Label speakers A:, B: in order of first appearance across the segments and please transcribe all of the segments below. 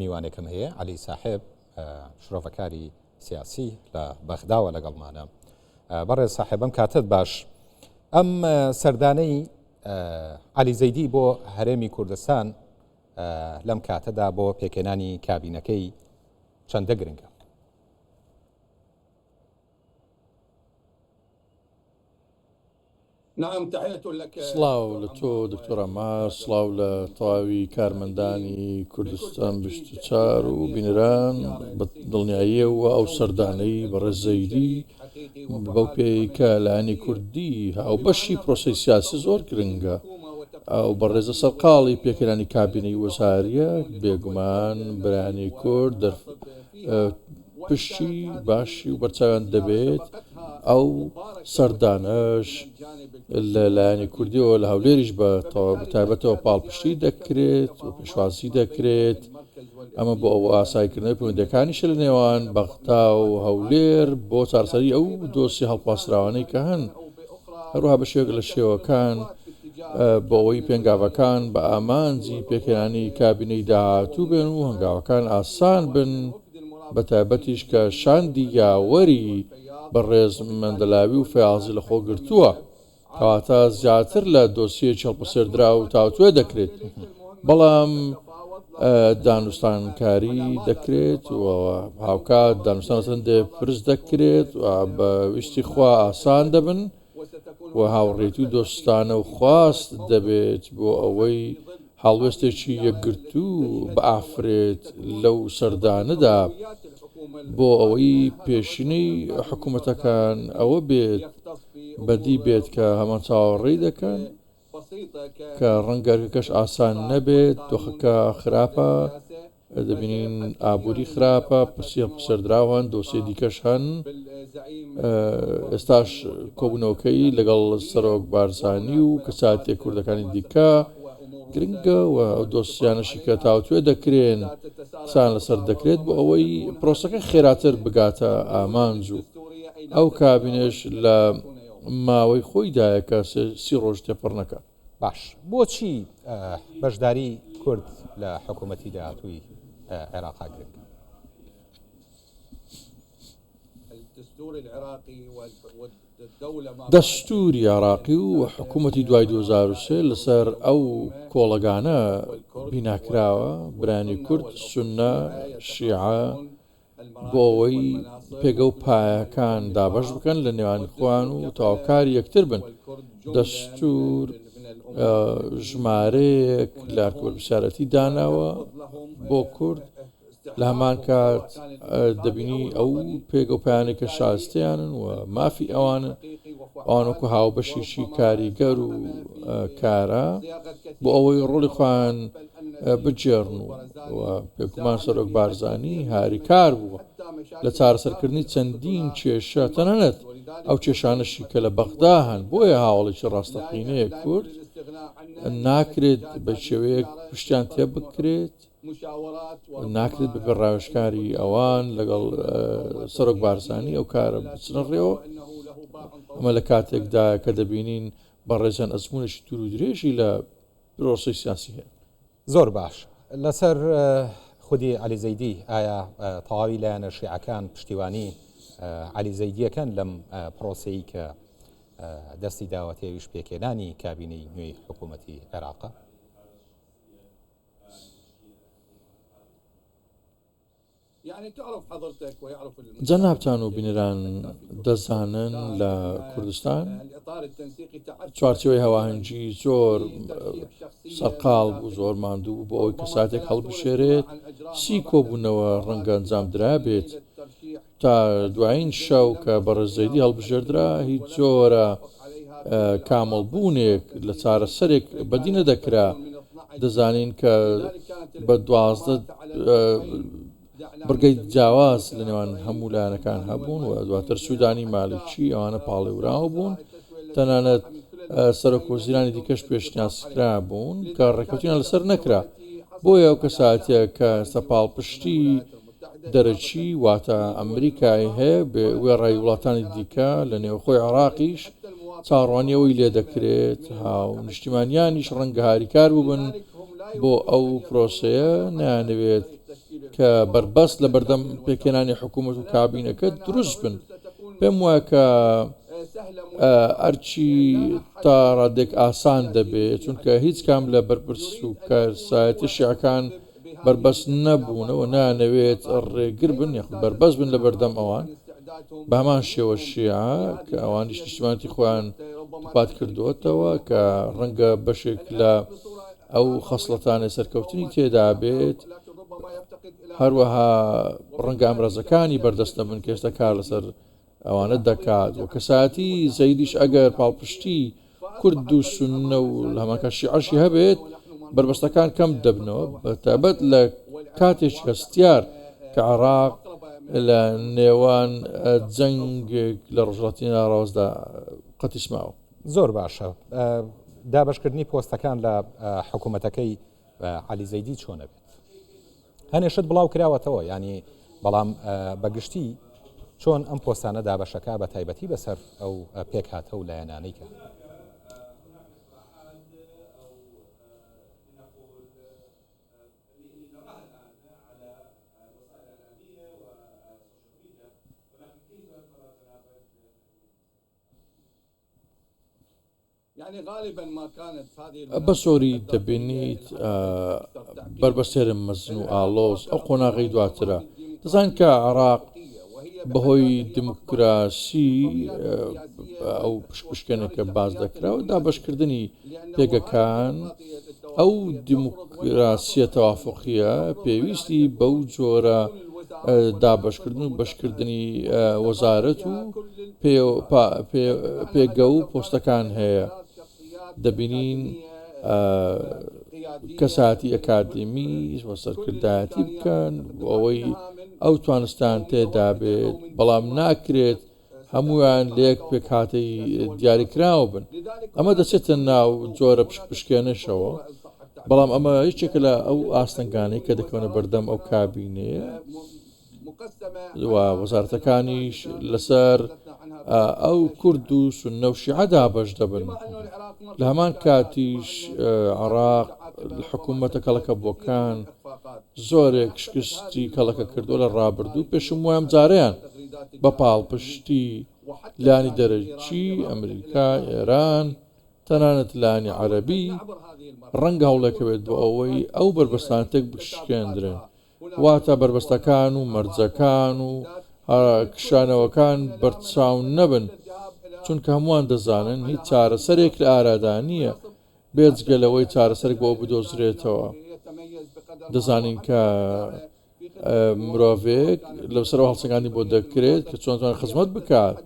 A: میوانێکم هەیە علی ساحب شرۆڤەکاری سیاسی لە بەغداوە لەگەڵمانە. بەڕێز ساحبم کاتت باش. ئەم سەردانەی علی زەیدی بۆ هەرێمی کوردستان لەم کاتەدا بۆ پێکێنانی کابینەکەی چەندە گرنگە؟
B: سڵاو لە تۆ دکتۆر ئەمار، سڵاو لە تەواوی کارمەندانی کوردستان 24 و بینەران بە دڵنیاییەوە ئەو سەردانەی بەڕێز زەیدی بەو پێی کە لایەنی کوردی هاوبەشی پرۆسەی سیاسی زۆر گرنگە. ئەو بەڕێزە سەرقاڵی پێکێنانی کابینەی وەزاریە بێگومان برانی کورد پشتی باشی و بەرچاویان دەبێت. ئەو سەردانەش لە لایەنی کوردیەوە لە هەولێریش بە تایبەتەوە پاڵپشتی دەکرێت و پێشوازی دەکرێت. ئەمە بۆ ئەو ئاسایکردنەوەی پەیوەندیەکانیشە لە نێوان بەغدا و هەولێر بۆ چارەسەری ئەو دۆسی هەڵپاسراوانەی کە هەن، هەروەها بە شێوەیەک لە شێوەکان بۆ ئەوەی پێنگاوەکان بە ئامانجی پێکێنانی کابینەی داهاتوو بێن و هەنگاوەکان ئاسان بن، بە تایبەتیش کە شاندی یاوەری بەڕێز مەندەلاوی و فەیازی لە خۆگرتووە، کەواتە زیاتر لە دۆسیەکی هەڵپەسێردرا و تاوتوێ دەکرێت. بەڵام دانوستانکاری دەکرێت و هاوکات دانوستان هەندێ پرس دەکرێت و بە ویستی خوا ئاسان دەبن و هاوڕێتی و دۆستانە و خواست دەبێت بۆ ئەوەی هەڵوێستێکی یەکگرتوو بە ئافرێت لەو سەردانەدا بۆ ئەوەی پێشینەی حکوومەتەکان ئەوە بێت بەدی بێت کە هەمان چاوەڕێی دەکەن کە ڕەنگەرەکەش ئاسان نەبێت، دۆخەکە خراپە، دەبینین ئابووری خراپە، پرسیە سەردراوان دۆسیە دیکەش هەن. ئێستاش کۆبوونەوەکەی لەگەڵ سەرۆک بارزانی و کەساتێ کوردەکانی دیکە گرنگە و ئەو دۆسیانەشی کە تاوتوێ دەکرێن سان لەسەر دەکرێت بۆ ئەوەی پرۆسەکە خێراتر بگاتە ئامانج و ئەو کابینێش لە ماوەی خۆیدایە کە 30 ڕۆژ تێپەڕ نەکات.
A: باش، بۆچی بەشداری کورد لە حکوومەتی داهاتووی عێراقا گرنگە؟
B: دەستوری عێراقی و حکوومەتی دوای 2003 لەسەر ئەو کۆڵەگانە بیناکراوە، برانی کورد سونە شیعە، بۆ ئەوەی پێگە و پایەکان دابەش بکەن لە نێوان خۆیان و تاوکاری یەکتر بن. دەستور ژمارەیەک لە هەرکۆبەرپرسیارەتی داناوە بۆ کورد، لە هەمان کات دەبینی ئەو پێگە و پایانێکە شایستەیانن و مافی ئەوانن، ئەوانوەکو هاوبەشیشی کاریگەر و کارە بۆ ئەوەی ڕۆڵی خۆیان بجێڕن و پێکومان سەرۆک بارزانی هاریکار بووە لە چارەسەرکردنی چەندین کێشە، تەنانەت ئەو کێشانەشی کە لە بەغدا هەن. بۆیە هاوڵێکی ڕاستەقینەیە کورد ناکرێت بە شێوەیەک پشتیان تێ بکرێت، ناکرێت بە ڕاوێژکاری ئەوان لەگەڵ سەرۆک بارزانی ئەو کارە بچنەڕێەوە. ئەمە لە کاتێکدا کە دەبینین بەڕێزان ئەزمونێکی توور و درێژی لە پرۆسەی سیاسی هەیە.
A: زۆر باش. لەسەر خودی علی زەیدی ئایا تەواوی لایەنە شیعەکان پشتیوانی علی زەیدیەکەن لەم پرۆسەی کە دەستی داوەتێویش پێکێنانی کابینەی نوێی حکوومەتی عێراقا؟
B: جەنابتان و بینەران دەزانن لە کوردستان چوارچێوەی هەواهەنگی زۆر سەرقاڵ بوو، زۆر ماندوو بۆ ئەوەی کەساتێک هەڵبژێرێت 30 کۆبوونەوە ڕەنگە ئەنجام درابێت. تا دوایین شەو کە بەڕێز زەیدی هەڵبژێردرا هیچ جۆرە کامەڵبوونێک لە چارەسەرێک بەدی نەدەکرا. دەزانین کە بە 12 بڕگەی جیاواز لە نێوان هەموو لایەنەکان هەبوون و دواتر سوودانی مالیکی ئەوانە پاڵێوراوە بوون، تەنانەت سەرۆکوەزیرانی دیکەش پێشنیازکرا بوون کە ڕێکەوتیان لەسەر نەکرا. بۆیە ئەو کەساتێک کە سەپاڵپشتی دەرەچی واتە ئەمریکای هەیە بێ وێڕای وڵاتانی دیکە لە نێوخۆی عێراقیش چاڕوانیەوەی لێ دەکرێت، هاو نیشتیمانیانیش ڕەنگە هاریکار بووبن بۆ ئەو پرۆسەیە، نایانەوێت کە بربەست لە بەردەم پێکێنانی حکوومەت و کابینەکە دروست بن پێم وایە کە ئەرچی تا ڕادێک ئاسان دەبێت چونکە هیچ کام لە بەرپرس و کارسایەتی شیعەکان بربەست نەبوونەوە نانەوێت ڕێگر بن یاخود بربەست بن لە بەردەم ئەوان بە هەمان شێوە شیعە کە ئەوانیش نیشتیمانەتی خۆیان پات کردووەتەوە کە ڕەنگە بەشێک لە ئەو خەسڵەتانە سەرکەوتنی تێدا بێت هەروەها ڕەنگە ئەمڕەزەکانی بەردەستە من کە ئێستا کار لەسەر ئەوانە دەکات و کەساتی زەیدیش ئەگەر پاڵپشتی کورد و سونە و لە هەماکە شیعەشی هەبێت بربەستەکان کەم دەبنەوە بەتابەت لە کاتێکی هەستیار کە عێراق لە نێوان جەنگێک لە ڕۆژهەڵاتی ناڕەوازدا قەتیسماوە.
A: زۆر باشە. دابەشکردنی پۆستەکان لە حکوومەتەکەی عەلی زەیدی چۆنە بێت؟ هەنێشت بڵاو کراوەتەوە ینی بەڵام بەگشتی چۆن ئەم پۆستانە دابەشەکە بە تایبەتی بەسەر ئەو پێک هاتە و لایەنانەی کە
B: بە سۆری دەبینیت بربەستێرم مەزن و ئاڵۆز ئەو قۆناغی دواترە دەزان کە عێراق بەهۆی دیموکراسی ئەو پشکشکێنێکە باز دەکراوە دابەشکردنی پێگەکان ئەو دیموکراسیە تەوافقیە پێویستی بەو جۆرە دابەشکردن و بەشکردنی وەزارەت و پێگە و پۆستەکان هەیە دەبینین کەساتی ئەکادمی وە سەرکردایەتی بکەن ئەوەی ئەو توانستان تێدا بێت بەڵام ناکرێت هەمویان لێک پێک هاتەی دیاریکراوە بن ئەمە دەچێتە ناو جۆرە پشکێنشەوە بەڵام ئەمە هیچێکە لە ئەو ئاستەنگانەی کە دەکەونە بەردەم ئەو کابینەیە وەزارەتەکانیش لەسەر ئەو کورد و سونە و شیعەدا بەش دەبن لە هەمان کاتیش عێراق حکوومەتە کەڵەکە بۆکان زۆرێک شکستی کەڵەکە کردووە لە ڕابردوو پێشم وایە جارەیان بە پاڵپشتی لانی دەرەکی ئەمریکا ئێران تەنانەت لانی عەرەبی ڕەنگە هەوڵێکەوێت بۆ ئەوەی ئەو بربەستانتێک بشکێندرن واتە بربەستەکان و مەرجەکان و کشانەوەکان بەرچاو نەبن چونکە هەمووان دەزانن هیچ چارەسەرێک لە ئارادا نییە بێجگەلەوەی چارەسەرێک بۆ بدۆزرێتەوە دەزانین کە مرۆڤێک لەسەر هەڵسەکانی بۆ دەکرێت کە چۆنتوان خزمەت بکات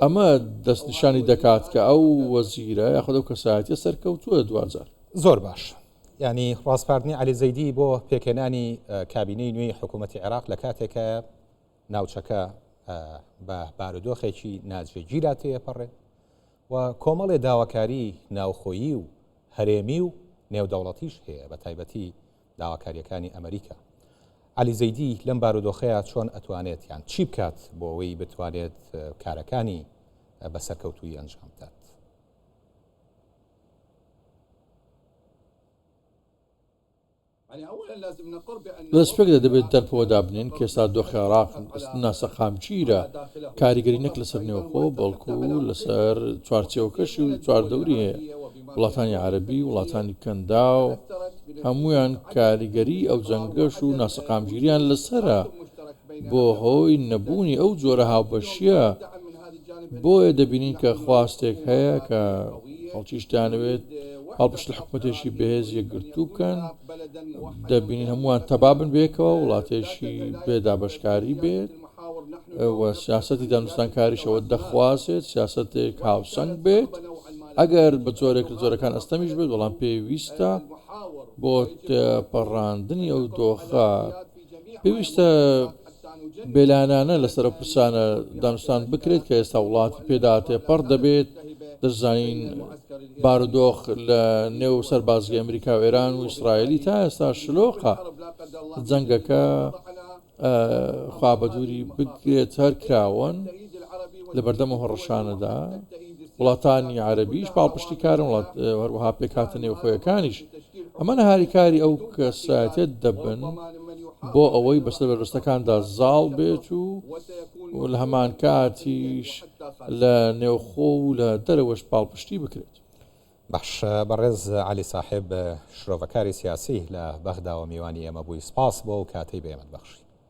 B: ئەمە دەستنیشانی دەکات کە ئەو وەزیرە یاخود ئەو کەسایەتیە سەرکەوتووە دوجار.
A: زۆر باش ینی ڕاستپاردنی عەلی زەیدی بۆ پێکێنانی کابینەی نوێی حکوومەتی عێراق لە کاتێکە ناوچەکە بە بارودۆخێکی ناجێگیرا تێپەڕێ و کۆمەڵێ داواکاری ناوخۆیی و هەرێمی و نێودەوڵەتیش هەیە بە تایبەتی داواکاریەکانی ئەمریکا. عەلی زەیدی لەم بارودۆخەیە چۆن ئەتوانێت یان چی بکات بۆ ئەوەی بتوانێت کارەکانی بەسەرکەوتووی ئەنجام بدات؟
B: دەستپێک دەبێت دەرپەوە دابنێن کە ئێستا دۆخی عێراق ناسەقامگیرە کاریگەری نەک لەسەر نێوخۆ بەڵکو لەسەر چوارچێوەکەشی و چواردەوری هەیە وڵاتانی عەرەبی وڵاتانی کەندا و هەمویان کاریگەری ئەو جەنگەش و ناسەقامگیریان لەسرە بۆ هۆی نەبوونی ئەو جۆرە هاوبەشیە بۆیە دەبینین کە خواستێک هەیە کە خەڵکیش دەیانەوێت هەڵپشت لە حکوومەتێکی بەهێز یەکگرتوو بکەن دەبینین هەمووان تەبابن بێکەوە وڵاتێشی بێدابەشکاری بێت و سیاسەتی دانوستانکاریشەوە دەخوازێت سیاسەتێک هاوسەنگ بێت ئەگەر بە جۆرێک لە جۆرەکان ئەستەمیش بێت وەڵام پێویستە بۆ پەڕاندنی ئەو دۆخە پێویستە بێلانانە لەسەر پرسانە دانوستان بکرێت کە ئێستا وڵاتی پێداتێ پەڕ دەبێت دەزانین بارودۆخ لە نێو سەربازگی ئەمریکا و ئێران و ئیسرائیلی تا ئێستا شلۆقە جەنگەکە خوابەدووری بگرێت هەر کراون لە بەردەمە هەڕەشانەدا وڵاتانی عەرەبیش پاڵپشتی کارن هەروەها پێکاتە نێوخۆیەکانیش ئەمە نەهاریکاری ئەو کەسایەتێت دەبن بۆ ئەوەی بەسەر بەرپرسەکاندا زاڵ بێت و لە هەمان کاتیش لە نێوخۆ و لە دەرەوەش پاڵپشتی بکرێت.
A: باش بەڕێز علی ساحب شرۆڤەکاری سیاسی لە بەغدا و میوانی ئێمە بووی، سپاس بۆ و کاتەی بێمت بەخشی.